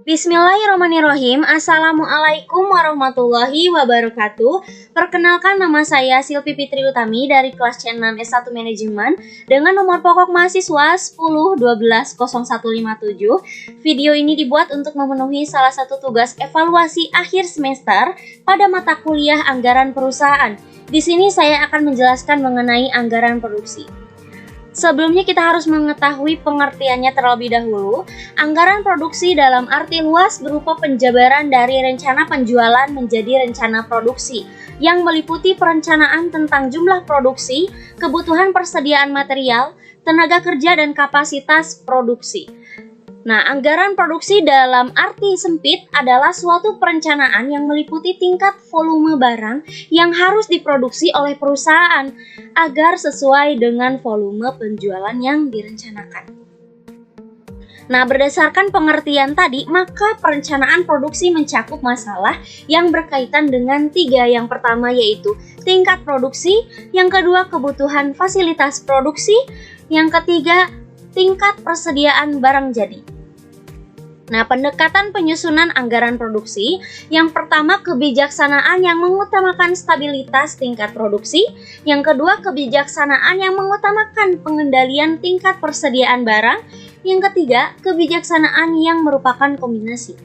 Bismillahirrahmanirrahim. Assalamualaikum warahmatullahi wabarakatuh. Perkenalkan, nama saya Silvi Fitri Utami dari kelas C6 S1 Manajemen dengan nomor pokok mahasiswa 10120157. Video ini dibuat untuk memenuhi salah satu tugas evaluasi akhir semester pada mata kuliah anggaran perusahaan. Di sini saya akan menjelaskan mengenai anggaran produksi. Sebelumnya kita harus mengetahui pengertiannya terlebih dahulu. Anggaran produksi dalam arti luas berupa penjabaran dari rencana penjualan menjadi rencana produksi yang meliputi perencanaan tentang jumlah produksi, kebutuhan persediaan material, tenaga kerja, dan kapasitas produksi. Nah, anggaran produksi dalam arti sempit adalah suatu perencanaan yang meliputi tingkat volume barang yang harus diproduksi oleh perusahaan agar sesuai dengan volume penjualan yang direncanakan. Nah, berdasarkan pengertian tadi, maka perencanaan produksi mencakup masalah yang berkaitan dengan tiga. Yang pertama yaitu tingkat produksi, yang kedua kebutuhan fasilitas produksi, yang ketiga tingkat persediaan barang jadi. Nah, pendekatan penyusunan anggaran produksi, yang pertama kebijaksanaan yang mengutamakan stabilitas tingkat produksi, yang kedua kebijaksanaan yang mengutamakan pengendalian tingkat persediaan barang, yang ketiga kebijaksanaan yang merupakan kombinasi.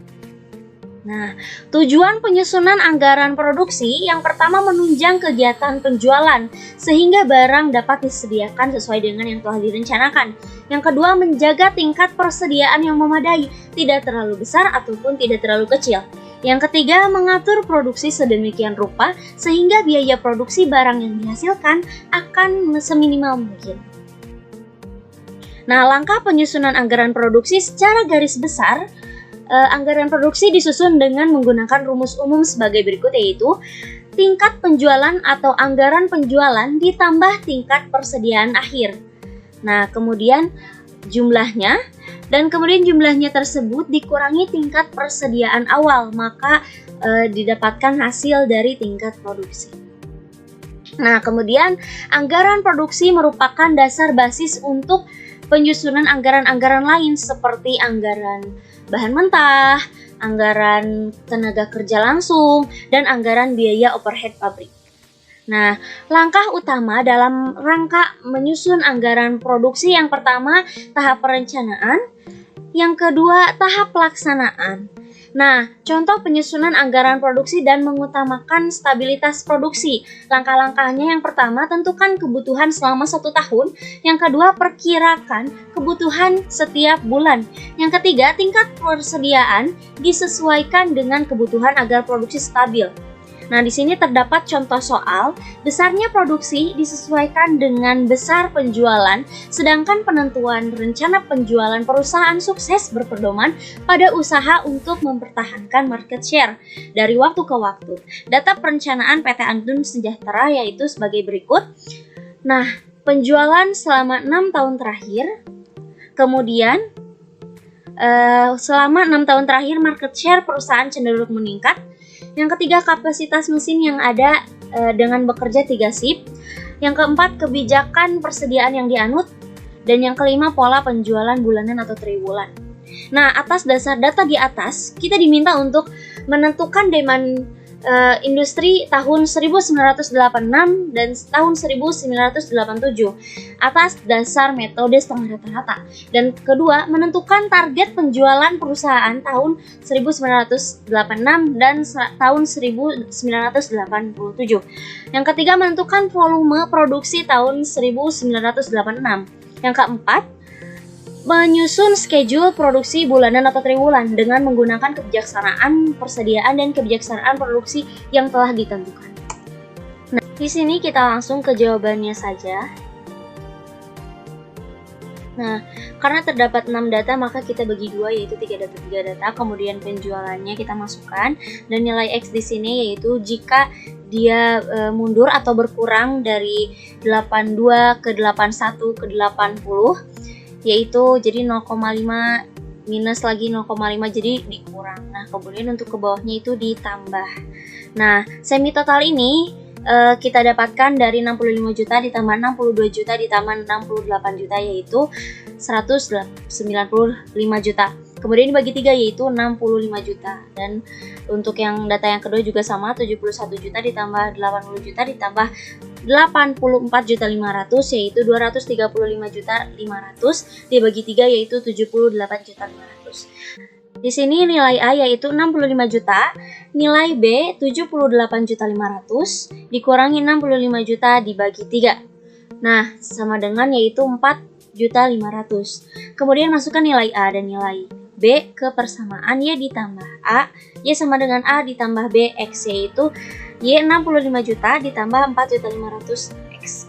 Nah, tujuan penyusunan anggaran produksi yang pertama menunjang kegiatan penjualan sehingga barang dapat disediakan sesuai dengan yang telah direncanakan. Yang kedua, menjaga tingkat persediaan yang memadai, tidak terlalu besar ataupun tidak terlalu kecil. Yang ketiga, mengatur produksi sedemikian rupa sehingga biaya produksi barang yang dihasilkan akan seminimal mungkin. Nah, langkah penyusunan anggaran produksi secara garis besar, anggaran produksi disusun dengan menggunakan rumus umum sebagai berikut, yaitu tingkat penjualan atau anggaran penjualan ditambah tingkat persediaan akhir. Nah, kemudian jumlahnya, dan kemudian jumlahnya tersebut dikurangi tingkat persediaan awal, maka didapatkan hasil dari tingkat produksi. Nah, kemudian anggaran produksi merupakan dasar basis untuk penyusunan anggaran-anggaran lain seperti anggaran bahan mentah, anggaran tenaga kerja langsung, dan anggaran biaya overhead pabrik. Nah, langkah utama dalam rangka menyusun anggaran produksi, yang pertama tahap perencanaan, yang kedua tahap pelaksanaan. Nah, contoh penyusunan anggaran produksi dan mengutamakan stabilitas produksi. Langkah-langkahnya, yang pertama tentukan kebutuhan selama 1 tahun, yang kedua perkirakan kebutuhan setiap bulan, yang ketiga tingkat persediaan disesuaikan dengan kebutuhan agar produksi stabil. Nah, di sini terdapat contoh soal, besarnya produksi disesuaikan dengan besar penjualan, sedangkan penentuan rencana penjualan perusahaan sukses berpedoman pada usaha untuk mempertahankan market share dari waktu ke waktu. Data perencanaan PT Antun Sejahtera yaitu sebagai berikut. Nah, penjualan selama 6 tahun terakhir, kemudian selama 6 tahun terakhir market share perusahaan cenderung meningkat. Yang ketiga, kapasitas mesin yang ada dengan bekerja 3 shift. Yang keempat, kebijakan persediaan yang dianut. Dan yang kelima, pola penjualan bulanan atau triwulan. Nah, atas dasar data di atas, kita diminta untuk menentukan demand industri tahun 1986 dan tahun 1987 atas dasar metode setengah rata-rata. Dan kedua, menentukan target penjualan perusahaan tahun 1986 dan tahun 1987. Yang ketiga, menentukan volume produksi tahun 1986. Yang keempat, menyusun schedule produksi bulanan atau triwulan dengan menggunakan kebijaksanaan persediaan dan kebijaksanaan produksi yang telah ditentukan. Nah, di sini kita langsung ke jawabannya saja. Nah, karena terdapat 6 data, maka kita bagi 2, yaitu 3 data, kemudian penjualannya kita masukkan, dan nilai X di sini yaitu jika dia mundur atau berkurang dari 82 ke 81 ke 80, yaitu jadi 0,5 minus lagi 0,5, jadi dikurang. Nah, kemudian untuk ke bawahnya itu ditambah. Nah, semi total ini kita dapatkan dari 65 juta ditambah 62 juta ditambah 68 juta, yaitu 195 juta. Kemudian dibagi 3 yaitu 65 juta. Dan untuk yang data yang kedua juga sama, 71 juta ditambah 80 juta ditambah 84.500.000 yaitu 235.500.000 dibagi 3 yaitu 78.500.000. Di sini nilai A yaitu 65 juta, nilai B 78.500.000 dikurangi 65 juta dibagi 3. Nah, sama dengan yaitu 4.500.000. Kemudian masukkan nilai A dan nilai B ke persamaan Y ditambah A. Y sama dengan A ditambah B X yaitu Y 65 juta ditambah 4.500.000 X.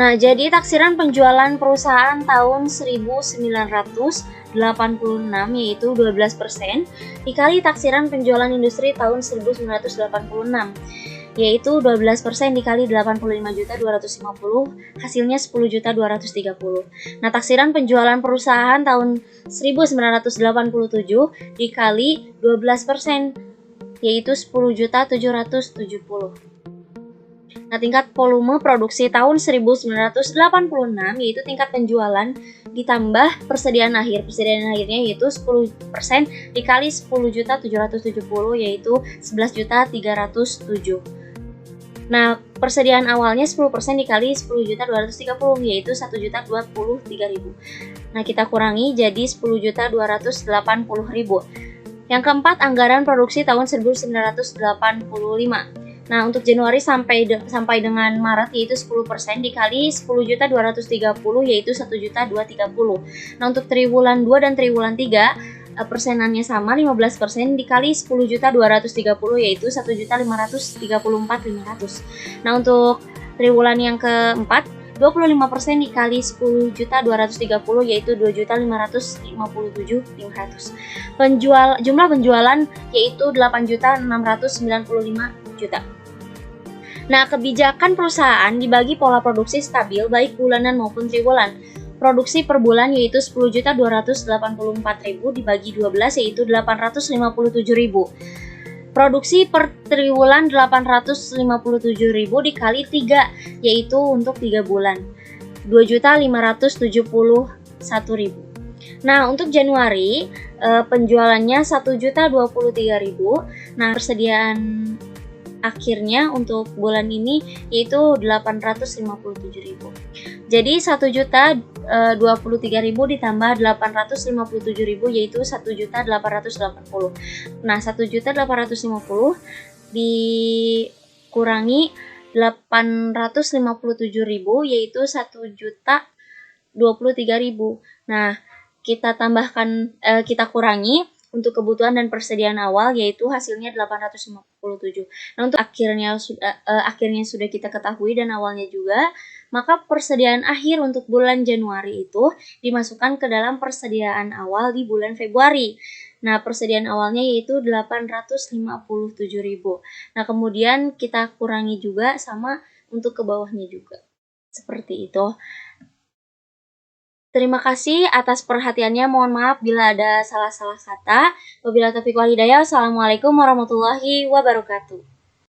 Nah, jadi taksiran penjualan perusahaan tahun 1986 yaitu 12% dikali taksiran penjualan industri tahun 1986 yaitu 12% dikali 85.250 hasilnya 10.230. Nah, taksiran penjualan perusahaan tahun 1987 dikali 12% yaitu 10.770. Nah, tingkat volume produksi tahun 1986 yaitu tingkat penjualan ditambah persediaan akhir. Persediaan akhirnya yaitu 10% dikali 10.770 yaitu 11.307. Nah, persediaan awalnya 10% dikali 10.230 yaitu 1.023.000. Nah, kita kurangi jadi 10.280.000. Yang keempat, anggaran produksi tahun 1985. Nah, untuk Januari sampai dengan Maret yaitu 10% dikali 10.230 yaitu 1.230. Nah, untuk triwulan 2 dan triwulan 3 persenannya sama 15% dikali 10.230 yaitu 1.534.500. Nah, untuk triwulan yang keempat 25% dikali 10.230 yaitu 2.557.500. Jumlah penjualan yaitu 8.695 juta. Nah, kebijakan perusahaan dibagi pola produksi stabil baik bulanan maupun triwulan. Produksi per bulan yaitu 10.284.000 dibagi 12 yaitu 857.000. Produksi per triwulan 857.000 dikali 3 yaitu untuk 3 bulan 2.571.000. Nah, untuk Januari penjualannya 1.023.000. Nah, persediaan akhirnya untuk bulan ini yaitu 857.000. Jadi 1.023.000 ditambah 857.000 yaitu 1.880. Nah, 1.850 dikurangi 857.000 yaitu 1.023.000. Nah, kita tambahkan kita kurangi untuk kebutuhan dan persediaan awal yaitu hasilnya 857. Nah, untuk akhirnya sudah kita ketahui dan awalnya juga, maka persediaan akhir untuk bulan Januari itu dimasukkan ke dalam persediaan awal di bulan Februari. Nah, persediaan awalnya yaitu 857.000. Nah, kemudian kita kurangi juga sama untuk ke bawahnya juga. Seperti itu. Terima kasih atas perhatiannya. Mohon maaf bila ada salah-salah kata. Wabillahi taufiq wal hidayah. Wassalamualaikum warahmatullahi wabarakatuh.